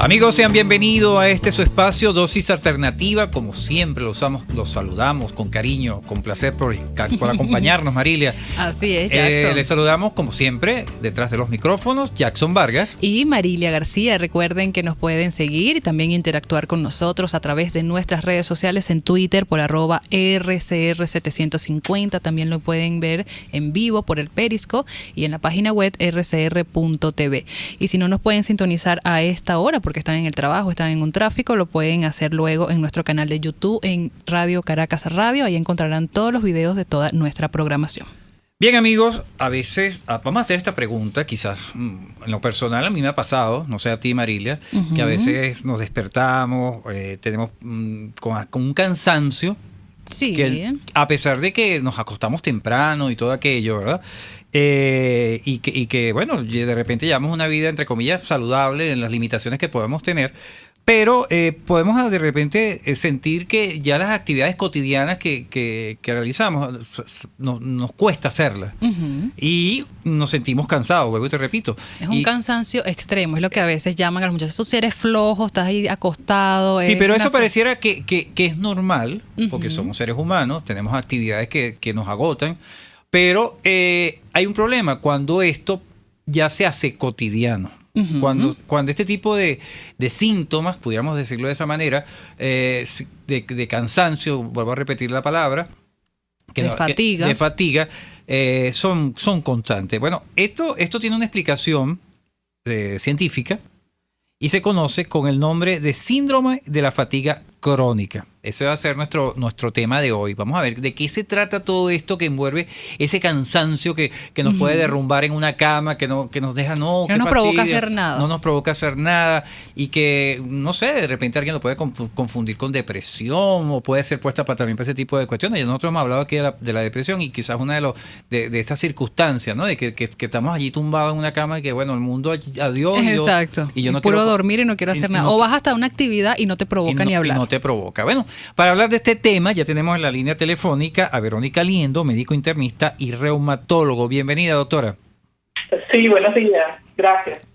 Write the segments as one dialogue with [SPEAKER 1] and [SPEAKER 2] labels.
[SPEAKER 1] Amigos, sean bienvenidos a su espacio Dosis Alternativa. Como siempre, los saludamos con cariño, con placer por acompañarnos, Marilia.
[SPEAKER 2] Así es, Jackson.
[SPEAKER 1] Les saludamos, como siempre, detrás de los micrófonos, Jackson Vargas.
[SPEAKER 2] Y Marilia García. Recuerden que nos pueden seguir y también interactuar con nosotros a través de nuestras redes sociales en Twitter por @RCR750. También lo pueden ver en vivo por el Periscope y en la página web rcr.tv. Y si no nos pueden sintonizar a esta hora, porque están en el trabajo, están en un tráfico, lo pueden hacer luego en nuestro canal de YouTube, en Radio Caracas Radio. Ahí encontrarán todos los videos de toda nuestra programación.
[SPEAKER 1] Bien, amigos, a veces vamos a hacer esta pregunta, quizás en lo personal a mí me ha pasado, no sé a ti, Marilia, que a veces nos despertamos, tenemos con un cansancio,
[SPEAKER 2] sí,
[SPEAKER 1] que a pesar de que nos acostamos temprano y todo aquello, ¿verdad? Y que, bueno, de repente llevamos una vida, entre comillas, saludable en las limitaciones que podemos tener, pero podemos de repente sentir que ya las actividades cotidianas que realizamos nos cuesta hacerlas. Y nos sentimos cansados, vuelvo y te repito.
[SPEAKER 2] Es un cansancio extremo, es lo que a veces llaman a los muchachos. Si eres flojo, estás ahí acostado.
[SPEAKER 1] Sí, pero eso pareciera que es normal, porque somos seres humanos, tenemos actividades que nos agotan. Pero hay un problema cuando esto ya se hace cotidiano. Cuando este tipo de síntomas, pudiéramos decirlo de esa manera, de cansancio, vuelvo a repetir la palabra, de fatiga, son constantes. Bueno, esto tiene una explicación científica y se conoce con el nombre de síndrome de la fatiga crónica. Ese va a ser nuestro tema de hoy. Vamos a ver de qué se trata todo esto que envuelve ese cansancio que nos puede derrumbar en una cama, que nos deja
[SPEAKER 2] no nos provoca hacer nada.
[SPEAKER 1] No nos provoca hacer nada y que, no sé, de repente alguien lo puede confundir con depresión o puede ser puesta también para ese tipo de cuestiones. Y nosotros hemos hablado aquí de la depresión y quizás una de estas circunstancias, ¿no? De que estamos allí tumbados en una cama y que, bueno, el mundo adiós.
[SPEAKER 2] Exacto.
[SPEAKER 1] Y yo no
[SPEAKER 2] quiero
[SPEAKER 1] quiero
[SPEAKER 2] dormir y no quiero hacer nada. O vas hasta una actividad y no te provoca ni hablar.
[SPEAKER 1] Y no te provoca. Bueno, para hablar de este tema ya tenemos en la línea telefónica a Verónica Liendo, médico internista y reumatólogo. Bienvenida, doctora.
[SPEAKER 3] Sí, buenos días. Gracias.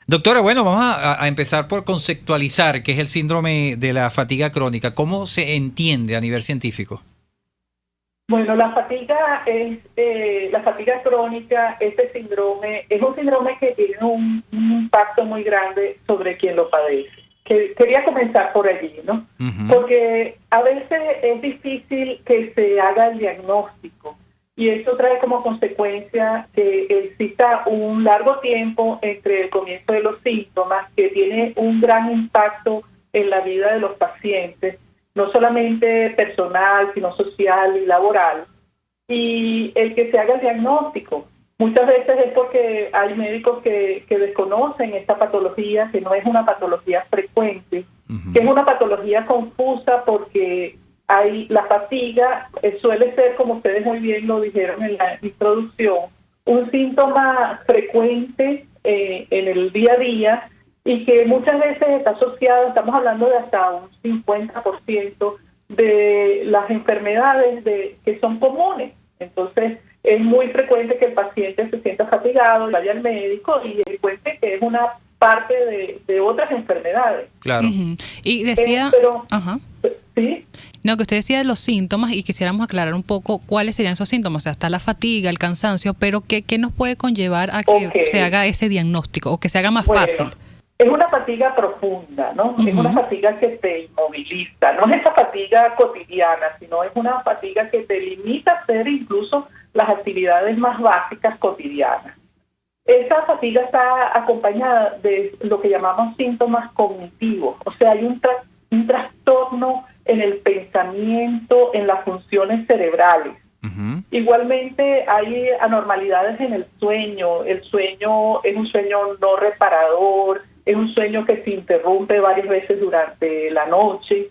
[SPEAKER 1] Doctora, bueno, vamos a empezar por conceptualizar qué es el síndrome de la fatiga crónica. ¿Cómo se entiende a nivel científico?
[SPEAKER 3] Bueno, la fatiga crónica, este síndrome, es un síndrome que tiene un impacto muy grande sobre quien lo padece. Quería comenzar por allí, ¿no? Porque a veces es difícil que se haga el diagnóstico y esto trae como consecuencia que exista un largo tiempo entre el comienzo de los síntomas, que tiene un gran impacto en la vida de los pacientes, no solamente personal, sino social y laboral, y el que se haga el diagnóstico. Muchas veces es porque hay médicos que desconocen esta patología, que no es una patología frecuente, que es una patología confusa porque la fatiga suele ser, como ustedes muy bien lo dijeron en la introducción, un síntoma frecuente en el día a día y que muchas veces está asociado, estamos hablando de hasta un 50% de las enfermedades que son comunes. Entonces, es muy frecuente que el paciente se sienta fatigado, vaya al médico y le cuente que es una parte de otras enfermedades.
[SPEAKER 1] Claro.
[SPEAKER 2] Y decía...
[SPEAKER 3] ¿sí?
[SPEAKER 2] No, que usted decía de los síntomas y quisiéramos aclarar un poco cuáles serían esos síntomas. O sea, está la fatiga, el cansancio, pero ¿qué nos puede conllevar a que se haga ese diagnóstico o que se haga más fácil?
[SPEAKER 3] Es una fatiga profunda, ¿no? Es una fatiga que te inmoviliza. No es esa fatiga cotidiana, sino es una fatiga que te limita a hacer incluso las actividades más básicas cotidianas. Esa fatiga está acompañada de lo que llamamos síntomas cognitivos. O sea, hay un trastorno en el pensamiento, en las funciones cerebrales. Igualmente hay anormalidades en el sueño. El sueño es un sueño no reparador, es un sueño que se interrumpe varias veces durante la noche.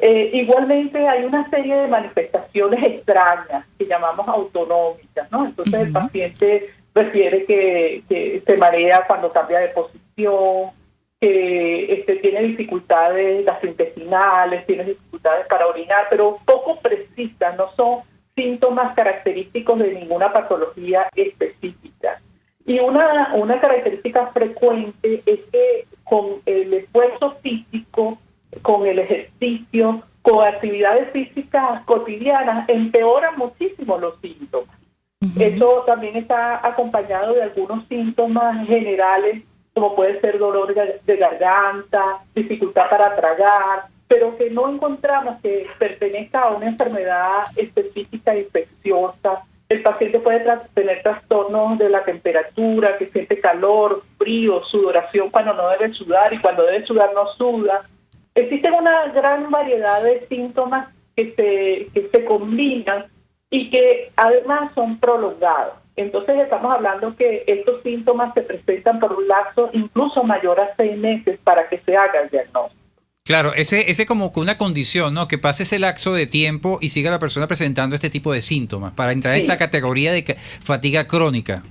[SPEAKER 3] Igualmente hay una serie de manifestaciones extrañas que llamamos autonómicas, ¿no? Entonces el paciente refiere que se marea cuando cambia de posición, que tiene dificultades gastrointestinales, tiene dificultades para orinar, pero poco precisas, no son síntomas característicos de ninguna patología específica. Y una característica frecuente es que con el esfuerzo físico, con el ejercicio, con actividades físicas cotidianas, empeoran muchísimo los síntomas. Eso también está acompañado de algunos síntomas generales, como puede ser dolor de garganta, dificultad para tragar, pero que no encontramos que pertenezca a una enfermedad específica infecciosa. El paciente puede tener trastornos de la temperatura, que siente calor, frío, sudoración cuando no debe sudar y cuando debe sudar no suda. Existen una gran variedad de síntomas que se combinan y que además son prolongados. Entonces estamos hablando que estos síntomas se presentan por un lapso incluso mayor a 6 meses para que se haga el diagnóstico.
[SPEAKER 1] Claro, ese como que una condición, ¿no? Que pase ese lapso de tiempo y siga la persona presentando este tipo de síntomas para entrar en esa categoría de fatiga crónica.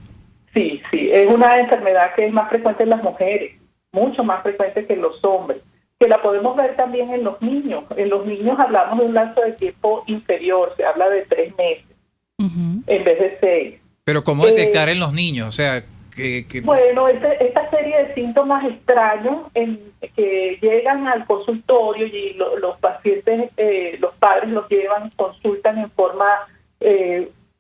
[SPEAKER 3] Sí, es una enfermedad que es más frecuente en las mujeres, mucho más frecuente que en los hombres, que la podemos ver también en los niños. En los niños hablamos de un lapso de tiempo inferior, se habla de 3 meses en vez de 6.
[SPEAKER 1] Pero ¿cómo detectar en los niños? O sea,
[SPEAKER 3] Bueno, esta serie de síntomas extraños que llegan al consultorio y los pacientes, los padres los llevan, consultan en forma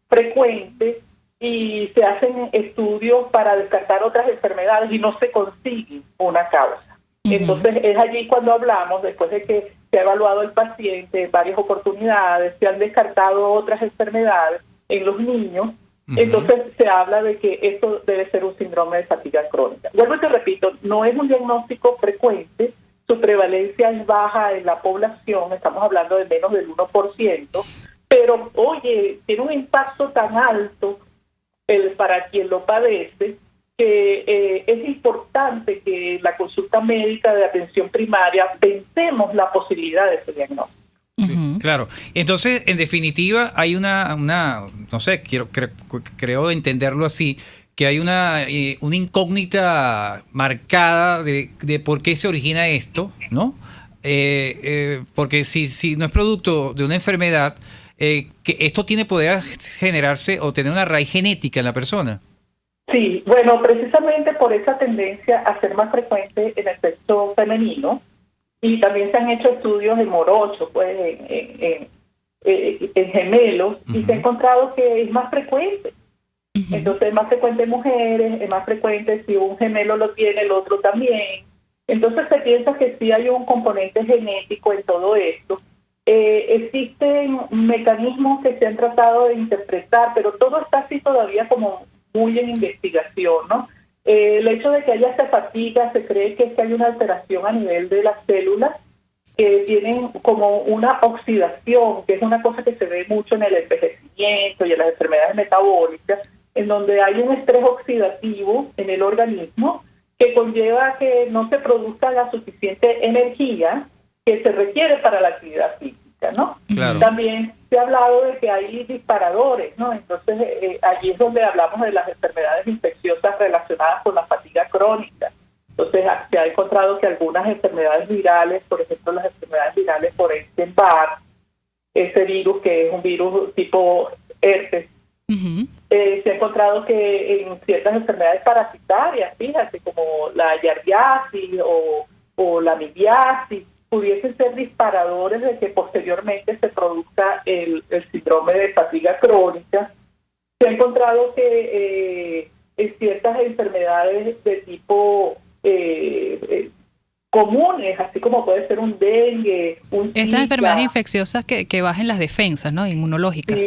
[SPEAKER 3] frecuente y se hacen estudios para descartar otras enfermedades y no se consigue una causa. Entonces es allí cuando hablamos, después de que se ha evaluado el paciente en varias oportunidades, se han descartado otras enfermedades en los niños. Entonces se habla de que esto debe ser un síndrome de fatiga crónica. Vuelvo y te repito, no es un diagnóstico frecuente, su prevalencia es baja en la población, estamos hablando de menos del 1%, pero oye, tiene un impacto tan alto para quien lo padece que es importante que la consulta médica de atención primaria pensemos la posibilidad de ese diagnóstico.
[SPEAKER 1] Sí, claro. Entonces, en definitiva, hay una no sé, creo entenderlo así, que hay una incógnita marcada de por qué se origina esto, ¿no? Porque si no es producto de una enfermedad, que esto puede generarse o tener una raíz genética en la persona.
[SPEAKER 3] Sí, bueno, precisamente por esa tendencia a ser más frecuente en el sexo femenino, y también se han hecho estudios en morochos, pues en gemelos, y se ha encontrado que es más frecuente. Entonces es más frecuente en mujeres, es más frecuente si un gemelo lo tiene, el otro también. Entonces se piensa que sí hay un componente genético en todo esto. Existen mecanismos que se han tratado de interpretar, pero todo está así todavía como muy en investigación, ¿no? El hecho de que haya esta fatiga, se cree que es que hay una alteración a nivel de las células que tienen como una oxidación, que es una cosa que se ve mucho en el envejecimiento y en las enfermedades metabólicas, en donde hay un estrés oxidativo en el organismo que conlleva que no se produzca la suficiente energía que se requiere para la actividad física, ¿no?
[SPEAKER 1] Claro.
[SPEAKER 3] También se ha hablado de que hay disparadores, ¿no? Entonces, allí es donde hablamos de las enfermedades infecciosas relacionadas con la fatiga crónica. Entonces, se ha encontrado que algunas enfermedades virales, por ejemplo, las enfermedades virales por Epstein-Barr, ese virus que es un virus tipo herpes, se ha encontrado que en ciertas enfermedades parasitarias, fíjate, como la yardiasis o la amibiasis, pudiesen ser disparadores de que posteriormente se produzca el síndrome de fatiga crónica. Se ha encontrado que en ciertas enfermedades de tipo comunes, así como puede ser un dengue, un
[SPEAKER 2] Estas
[SPEAKER 3] zika,
[SPEAKER 2] enfermedades infecciosas que bajen las defensas, ¿no? Inmunológicas.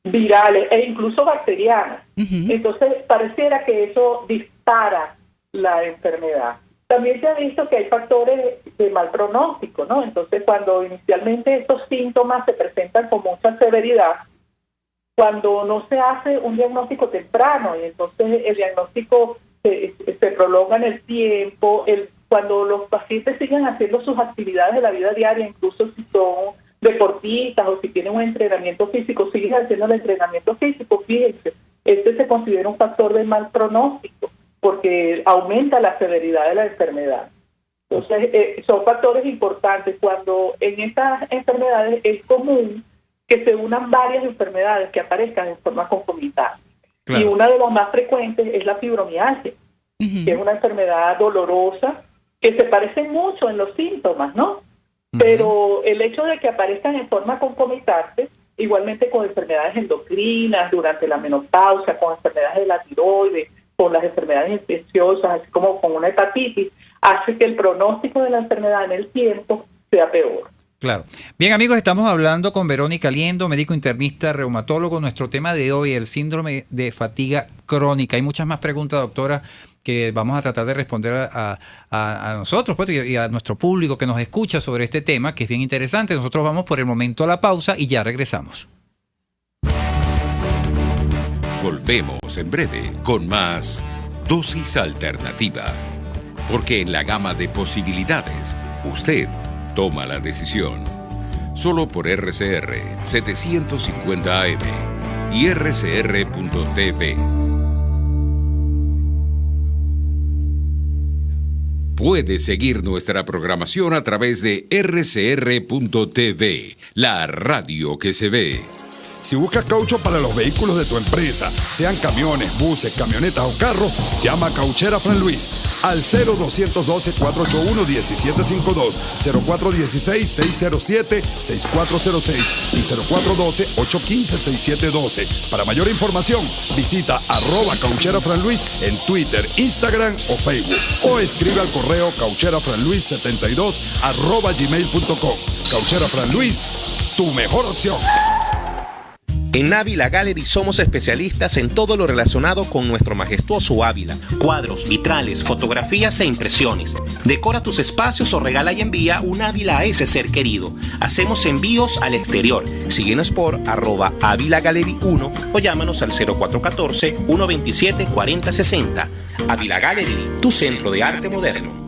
[SPEAKER 3] Virales e incluso bacterianas. Entonces pareciera que eso dispara la enfermedad. También se ha visto que hay factores de mal pronóstico, ¿no? Entonces, cuando inicialmente estos síntomas se presentan con mucha severidad, cuando no se hace un diagnóstico temprano y entonces el diagnóstico se prolonga en el tiempo, cuando los pacientes siguen haciendo sus actividades de la vida diaria, incluso si son deportistas o si tienen un entrenamiento físico, siguen haciendo el entrenamiento físico, fíjense, este se considera un factor de mal pronóstico, porque aumenta la severidad de la enfermedad. Entonces, son factores importantes. Cuando en estas enfermedades es común que se unan varias enfermedades que aparezcan en forma concomitante. Claro. Y una de las más frecuentes es la fibromialgia, que es una enfermedad dolorosa que se parecen mucho en los síntomas, ¿no? Pero el hecho de que aparezcan en forma concomitante, igualmente con enfermedades endocrinas durante la menopausia, con enfermedades de la tiroides, con las enfermedades infecciosas, así como con una hepatitis, hace que el pronóstico de la enfermedad en el tiempo sea peor.
[SPEAKER 1] Claro. Bien, amigos, estamos hablando con Verónica Liendo, médico internista, reumatólogo. Nuestro tema de hoy, el síndrome de fatiga crónica. Hay muchas más preguntas, doctora, que vamos a tratar de responder a nosotros pues, y a nuestro público que nos escucha sobre este tema, que es bien interesante. Nosotros vamos por el momento a la pausa y ya regresamos.
[SPEAKER 4] Volvemos en breve con más Dosis Alternativa. Porque en la gama de posibilidades, usted toma la decisión. Solo por RCR 750 AM y rcr.tv. Puede seguir nuestra programación a través de rcr.tv, la radio que se ve.
[SPEAKER 5] Si buscas caucho para los vehículos de tu empresa, sean camiones, buses, camionetas o carros, llama a Cauchera Fran Luis al 0212-481-1752, 0416-607-6406 y 0412-815-6712. Para mayor información, visita @Cauchera Fran Luis en Twitter, Instagram o Facebook o escribe al correo caucherafranluis72@gmail.com. Cauchera Fran Luis, tu mejor opción.
[SPEAKER 6] En Ávila Gallery somos especialistas en todo lo relacionado con nuestro majestuoso Ávila. Cuadros, vitrales, fotografías e impresiones. Decora tus espacios o regala y envía un Ávila a ese ser querido. Hacemos envíos al exterior. Síguenos por @Ávila Gallery 1 o llámanos al 0414-127-4060. Ávila Gallery, tu centro de arte moderno.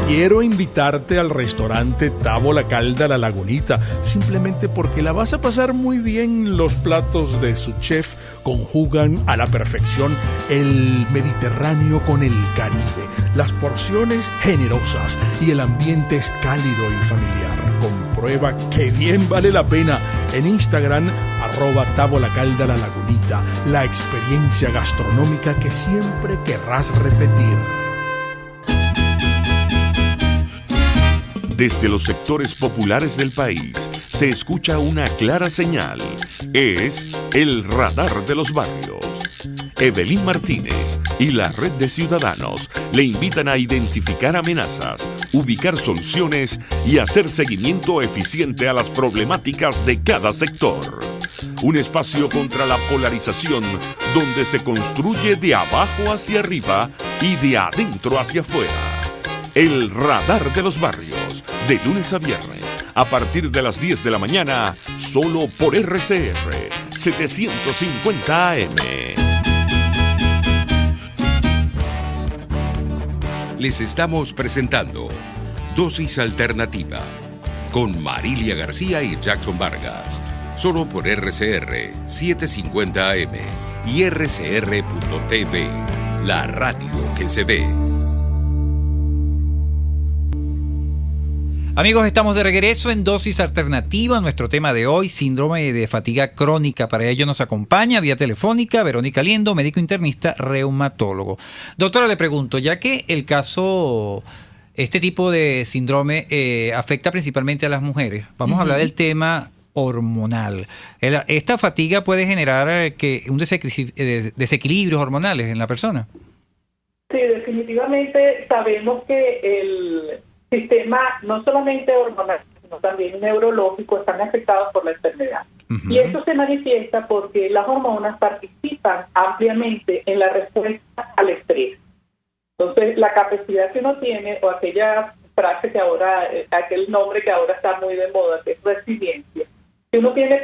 [SPEAKER 7] Quiero invitarte al restaurante Távola Calda La Lagunita, simplemente porque la vas a pasar muy bien. Los platos de su chef conjugan a la perfección el Mediterráneo con el Caribe, las porciones generosas y el ambiente es cálido y familiar. Comprueba que bien vale la pena en Instagram @Távola Calda La Lagunita, la experiencia gastronómica que siempre querrás repetir.
[SPEAKER 8] Desde los sectores populares del país se escucha una clara señal. Es el radar de los barrios. Evelyn Martínez y la red de ciudadanos le invitan a identificar amenazas, ubicar soluciones y hacer seguimiento eficiente a las problemáticas de cada sector. Un espacio contra la polarización donde se construye de abajo hacia arriba y de adentro hacia afuera. El radar de los barrios, de lunes a viernes, a partir de las 10 de la mañana, solo por RCR 750 AM.
[SPEAKER 4] Les estamos presentando Dosis Alternativa con Marilia García y Jackson Vargas, solo por RCR 750 AM y rcr.tv, la radio que se ve.
[SPEAKER 1] Amigos, estamos de regreso en Dosis Alternativa. Nuestro tema de hoy, síndrome de fatiga crónica. Para ello nos acompaña vía telefónica Verónica Liendo, médico internista, reumatólogo. Doctora, le pregunto, ya que el caso, este tipo de síndrome afecta principalmente a las mujeres, vamos a hablar del tema hormonal. ¿Esta fatiga puede generar desequilibrios hormonales en la persona?
[SPEAKER 3] Sí, definitivamente sabemos que el sistema no solamente hormonal, sino también neurológico están afectados por la enfermedad. Y esto se manifiesta porque las hormonas participan ampliamente en la respuesta al estrés. Entonces, la capacidad que uno tiene, o aquella frase que ahora, aquel nombre que ahora está muy de moda, que es resiliencia, que uno tiene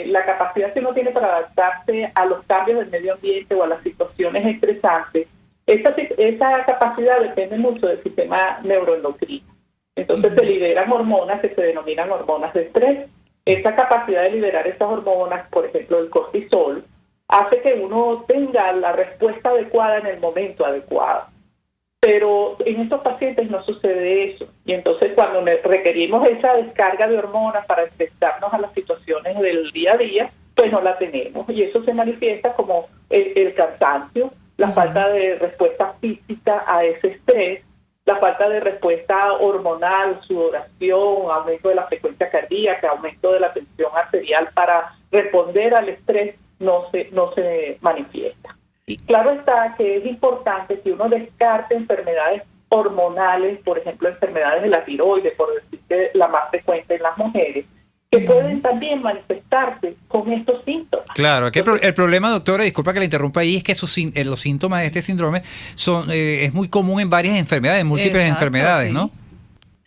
[SPEAKER 3] la capacidad que uno tiene para adaptarse a los cambios del medio ambiente o a las situaciones estresantes. Esa capacidad depende mucho del sistema neuroendocrino. Entonces se liberan hormonas que se denominan hormonas de estrés. Esa capacidad de liberar esas hormonas, por ejemplo el cortisol, hace que uno tenga la respuesta adecuada en el momento adecuado. Pero en estos pacientes no sucede eso. Y entonces cuando requerimos esa descarga de hormonas para enfrentarnos a las situaciones del día a día, pues no la tenemos. Y eso se manifiesta como el cansancio, la falta de respuesta física a ese estrés, la falta de respuesta hormonal, sudoración, aumento de la frecuencia cardíaca, aumento de la tensión arterial para responder al estrés no se manifiesta. Claro está que es importante que uno descarte enfermedades hormonales, por ejemplo, enfermedades de la tiroides, por decir que la más frecuente en las mujeres, que pueden también manifestarse con estos síntomas.
[SPEAKER 1] Claro, que el problema, doctora, disculpa que la interrumpa ahí, es que los síntomas de este síndrome es muy común en varias enfermedades, en múltiples enfermedades, ¿no?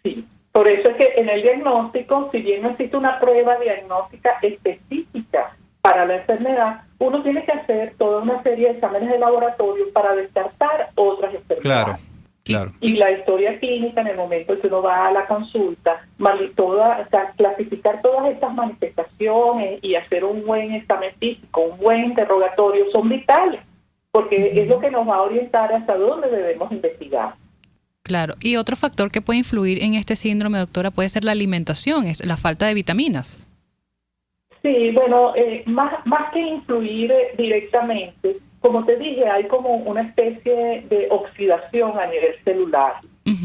[SPEAKER 3] Sí, por eso es que en el diagnóstico, si bien no existe una prueba diagnóstica específica para la enfermedad, uno tiene que hacer toda una serie de exámenes de laboratorio para descartar otras enfermedades.
[SPEAKER 1] Claro.
[SPEAKER 3] Y la historia clínica, en el momento en que uno va a la consulta, clasificar todas estas manifestaciones y hacer un buen examen físico, un buen interrogatorio, son vitales, porque es lo que nos va a orientar hasta dónde debemos investigar.
[SPEAKER 2] Claro. Y otro factor que puede influir en este síndrome, doctora, puede ser la alimentación, es la falta de vitaminas.
[SPEAKER 3] Sí, bueno, más que influir directamente, como te dije, hay como una especie de oxidación a nivel celular.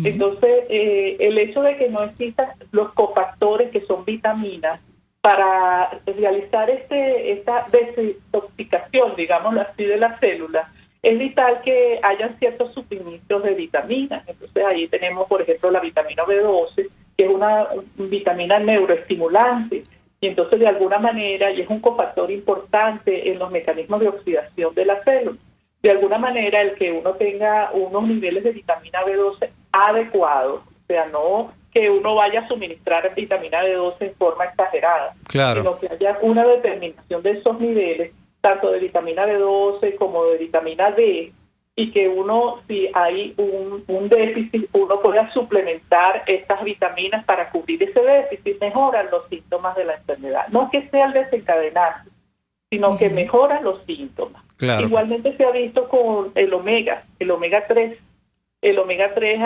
[SPEAKER 3] Entonces, el hecho de que no existan los cofactores que son vitaminas para realizar esta desintoxicación, digámoslo así, de las células, es vital que hayan ciertos suministros de vitaminas. Entonces, ahí tenemos, por ejemplo, la vitamina B12, que es una vitamina neuroestimulante. Y entonces, de alguna manera, y es un cofactor importante en los mecanismos de oxidación de las células, de alguna manera el que uno tenga unos niveles de vitamina B12 adecuados, o sea, no que uno vaya a suministrar vitamina B12 en forma exagerada, sino que haya una determinación de esos niveles, tanto de vitamina B12 como de vitamina D, y que uno, si hay un déficit, uno pueda suplementar estas vitaminas para cubrir ese déficit, mejoran los síntomas de la enfermedad. No que sea el desencadenante, sino que mejoran los síntomas. Claro. Igualmente se ha visto con el omega 3. El omega 3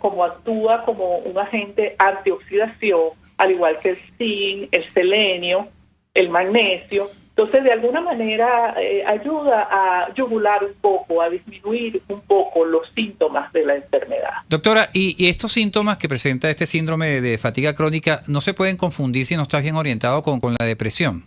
[SPEAKER 3] como actúa como un agente antioxidación, al igual que el zinc, el selenio, el magnesio. Entonces, de alguna manera, ayuda a yugular un poco, a disminuir un poco los síntomas de la enfermedad.
[SPEAKER 1] Doctora, ¿y estos síntomas que presenta este síndrome de fatiga crónica no se pueden confundir si no estás bien orientado con la depresión?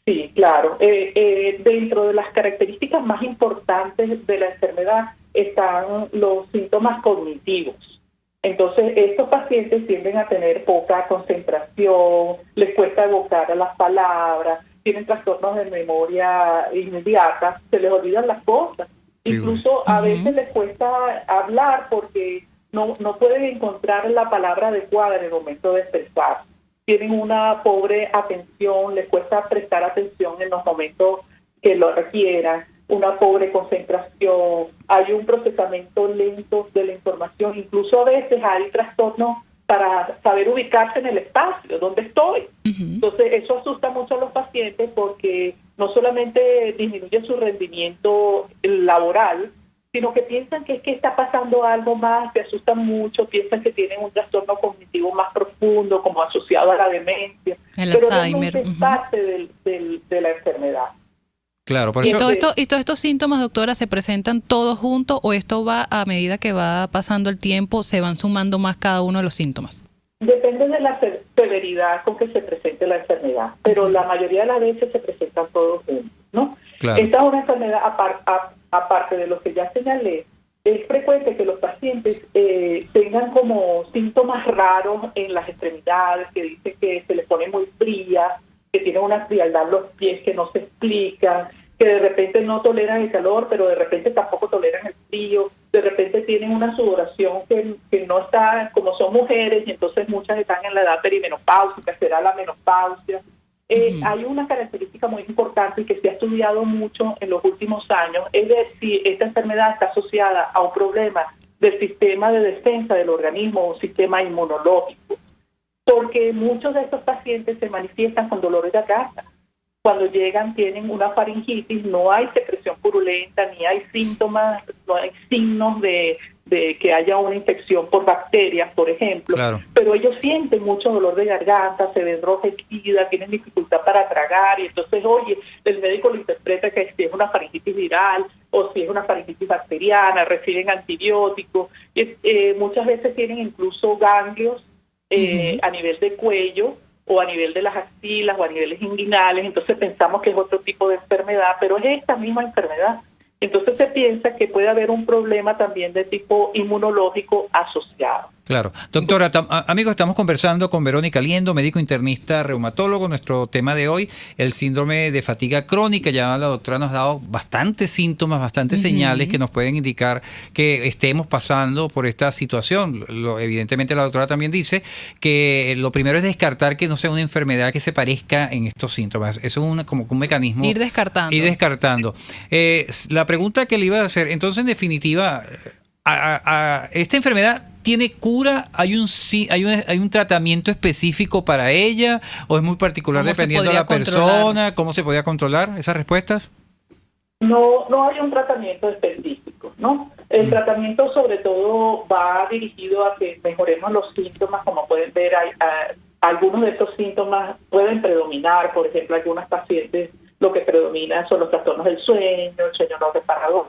[SPEAKER 3] Sí, claro. Dentro de las características más importantes de la enfermedad están los síntomas cognitivos. Entonces, estos pacientes tienden a tener poca concentración, les cuesta evocar a las palabras, tienen trastornos de memoria inmediata, se les olvidan las cosas. Incluso a veces les cuesta hablar porque no pueden encontrar la palabra adecuada en el momento de expresar. Tienen una pobre atención, les cuesta prestar atención en los momentos que lo requieran, una pobre concentración, hay un procesamiento lento de la información, incluso a veces hay trastornos para saber ubicarse en el espacio, ¿dónde estoy? Entonces, eso asusta mucho a los pacientes porque no solamente disminuye su rendimiento laboral, sino que piensan que es que está pasando algo más, se asustan mucho, piensan que tienen un trastorno cognitivo más profundo, como asociado a la demencia.
[SPEAKER 2] El
[SPEAKER 3] pero
[SPEAKER 2] Alzheimer.
[SPEAKER 3] Realmente es parte de la enfermedad.
[SPEAKER 1] Claro, por
[SPEAKER 2] ¿Y
[SPEAKER 1] eso...
[SPEAKER 2] todos estos síntomas, doctora, se presentan todos juntos o esto va a medida que va pasando el tiempo, se van sumando más cada uno de los síntomas?
[SPEAKER 3] Depende de la severidad con que se presente la enfermedad, pero la mayoría de las veces se presentan todos juntos, ¿no?
[SPEAKER 1] Claro.
[SPEAKER 3] Esta es una enfermedad, aparte de lo que ya señalé, es frecuente que los pacientes tengan como síntomas raros en las extremidades, que dicen que se les pone muy fría, que tienen una frialdad en los pies que no se explican, que de repente no toleran el calor, pero de repente tampoco toleran el frío, de repente tienen una sudoración que no está, como son mujeres, y entonces muchas están en la edad perimenopáusica, será la menopausia. Hay una característica muy importante y que se ha estudiado mucho en los últimos años, es de si esta enfermedad está asociada a un problema del sistema de defensa del organismo o un sistema inmunológico, porque muchos de estos pacientes se manifiestan con dolores de garganta. Cuando llegan tienen una faringitis, no hay secreción purulenta, ni hay síntomas, no hay signos de que haya una infección por bacterias, por ejemplo. Claro. Pero ellos sienten mucho dolor de garganta, se ven enrojecidas, tienen dificultad para tragar, y entonces, oye, el médico lo interpreta que es una faringitis viral o si es una faringitis bacteriana, reciben antibióticos, muchas veces tienen incluso ganglios a nivel de cuello o a nivel de las axilas o a niveles inguinales, entonces pensamos que es otro tipo de enfermedad, pero es esta misma enfermedad. Entonces se piensa que puede haber un problema también de tipo inmunológico asociado.
[SPEAKER 1] Claro. Doctora, amigos, estamos conversando con Verónica Liendo, médico internista reumatólogo. Nuestro tema de hoy, el síndrome de fatiga crónica. Ya la doctora nos ha dado bastantes síntomas, bastantes señales que nos pueden indicar que estemos pasando por esta situación. Evidentemente la doctora también dice que lo primero es descartar que no sea una enfermedad que se parezca en estos síntomas. Eso es como un mecanismo.
[SPEAKER 2] Ir descartando.
[SPEAKER 1] Ir descartando. La pregunta que le iba a hacer, entonces en definitiva, ¿esta enfermedad tiene cura? ¿Hay un tratamiento específico para ella? ¿O es muy particular dependiendo de la persona? ¿Cómo se podía controlar esas respuestas?
[SPEAKER 3] No hay un tratamiento específico, ¿no? El tratamiento sobre todo va dirigido a que mejoremos los síntomas. Como pueden ver, algunos de estos síntomas pueden predominar. Por ejemplo, algunas pacientes lo que predomina son los trastornos del sueño, el sueño no reparador,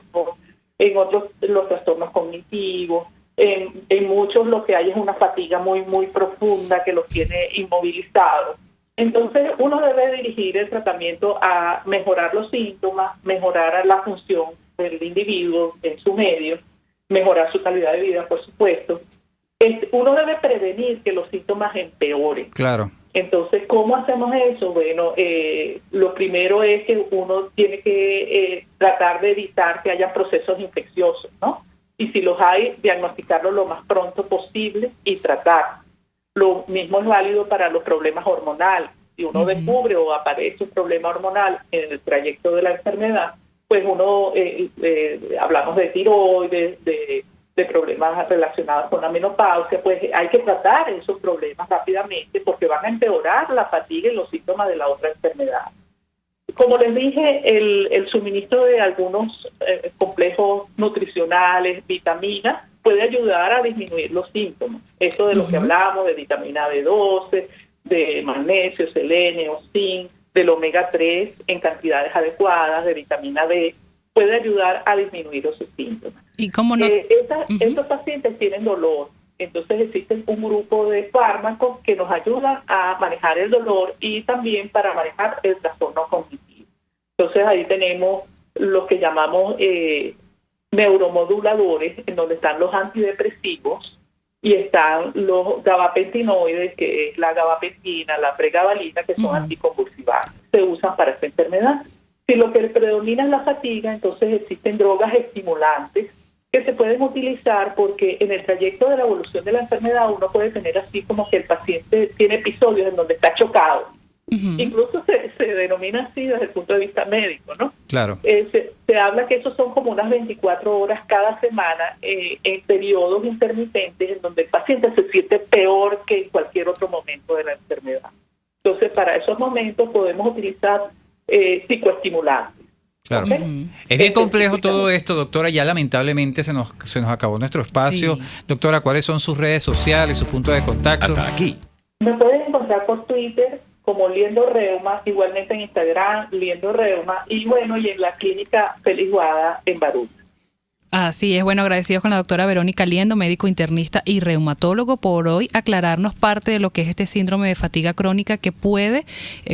[SPEAKER 3] en otros los trastornos cognitivos, en muchos lo que hay es una fatiga muy, muy profunda que los tiene inmovilizados. Entonces uno debe dirigir el tratamiento a mejorar los síntomas, mejorar la función del individuo en su medio, mejorar su calidad de vida, por supuesto. Uno debe prevenir que los síntomas empeoren.
[SPEAKER 1] Claro.
[SPEAKER 3] Entonces, ¿cómo hacemos eso? Bueno, lo primero es que uno tiene que tratar de evitar que haya procesos infecciosos, ¿no? Y si los hay, diagnosticarlos lo más pronto posible y tratar. Lo mismo es válido para los problemas hormonales. Si uno descubre o aparece un problema hormonal en el trayecto de la enfermedad, pues uno, hablamos de tiroides, de problemas relacionados con la menopausia, pues hay que tratar esos problemas rápidamente porque van a empeorar la fatiga y los síntomas de la otra enfermedad. Como les dije, el suministro de algunos complejos nutricionales, vitaminas, puede ayudar a disminuir los síntomas. Esto de lo que hablamos, de vitamina B12, de magnesio, selenio, zinc, del omega 3 en cantidades adecuadas, de vitamina D, puede ayudar a disminuir esos síntomas.
[SPEAKER 2] ¿Y cómo no?
[SPEAKER 3] Estos pacientes tienen dolor, entonces existe un grupo de fármacos que nos ayudan a manejar el dolor y también para manejar el trastorno cognitivo. Entonces ahí tenemos los que llamamos neuromoduladores, en donde están los antidepresivos y están los gabapentinoides, que es la gabapentina, la pregabalina, que son anticonvulsivantes. Se usan para esta enfermedad. Si lo que predomina es la fatiga, entonces existen drogas estimulantes que se pueden utilizar porque en el trayecto de la evolución de la enfermedad uno puede tener así como que el paciente tiene episodios en donde está chocado. Incluso se denomina así desde el punto de vista médico, ¿no?
[SPEAKER 1] Claro.
[SPEAKER 3] Se habla que esos son como unas 24 horas cada semana en periodos intermitentes en donde el paciente se siente peor que en cualquier otro momento de la enfermedad. Entonces, para esos momentos podemos utilizar psicoestimulantes.
[SPEAKER 1] Claro. ¿Okay? Es bien complejo todo esto, doctora. Ya lamentablemente se nos acabó nuestro espacio. Sí. Doctora, ¿cuáles son sus redes sociales, sus puntos de contacto?
[SPEAKER 4] Hasta aquí.
[SPEAKER 3] Me pueden encontrar por Twitter como Liendo Reuma, igualmente en Instagram, Liendo Reuma, y bueno, y en la clínica Félix Guada en Baruch.
[SPEAKER 2] Así es, bueno, agradecidos con la doctora Verónica Liendo, médico internista y reumatólogo, por hoy aclararnos parte de lo que es este síndrome de fatiga crónica que puede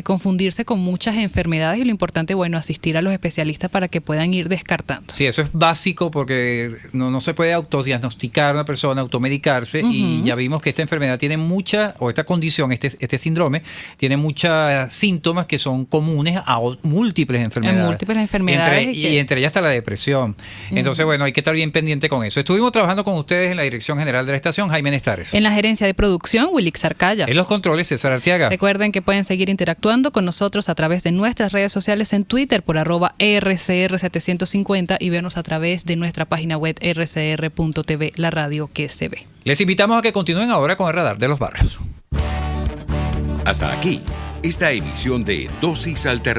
[SPEAKER 2] confundirse con muchas enfermedades y lo importante, bueno, asistir a los especialistas para que puedan ir descartando.
[SPEAKER 1] Sí, eso es básico porque no se puede autodiagnosticar una persona, automedicarse y ya vimos que esta enfermedad tiene esta condición, este síndrome, tiene muchos síntomas que son comunes a múltiples enfermedades.
[SPEAKER 2] En múltiples enfermedades.
[SPEAKER 1] Y entre ellas está la depresión. Entonces, bueno, hay que estar bien pendiente con eso. Estuvimos trabajando con ustedes en la dirección general de la estación, Jaime Nestares.
[SPEAKER 2] En la gerencia de producción, Wilix Arcaya.
[SPEAKER 1] En los controles, César Arteaga.
[SPEAKER 2] Recuerden que pueden seguir interactuando con nosotros a través de nuestras redes sociales en Twitter por @RCR750 y vernos a través de nuestra página web rcr.tv, la radio que se ve.
[SPEAKER 1] Les invitamos a que continúen ahora con el Radar de los Barrios.
[SPEAKER 4] Hasta aquí, esta emisión de Dosis Alternativa.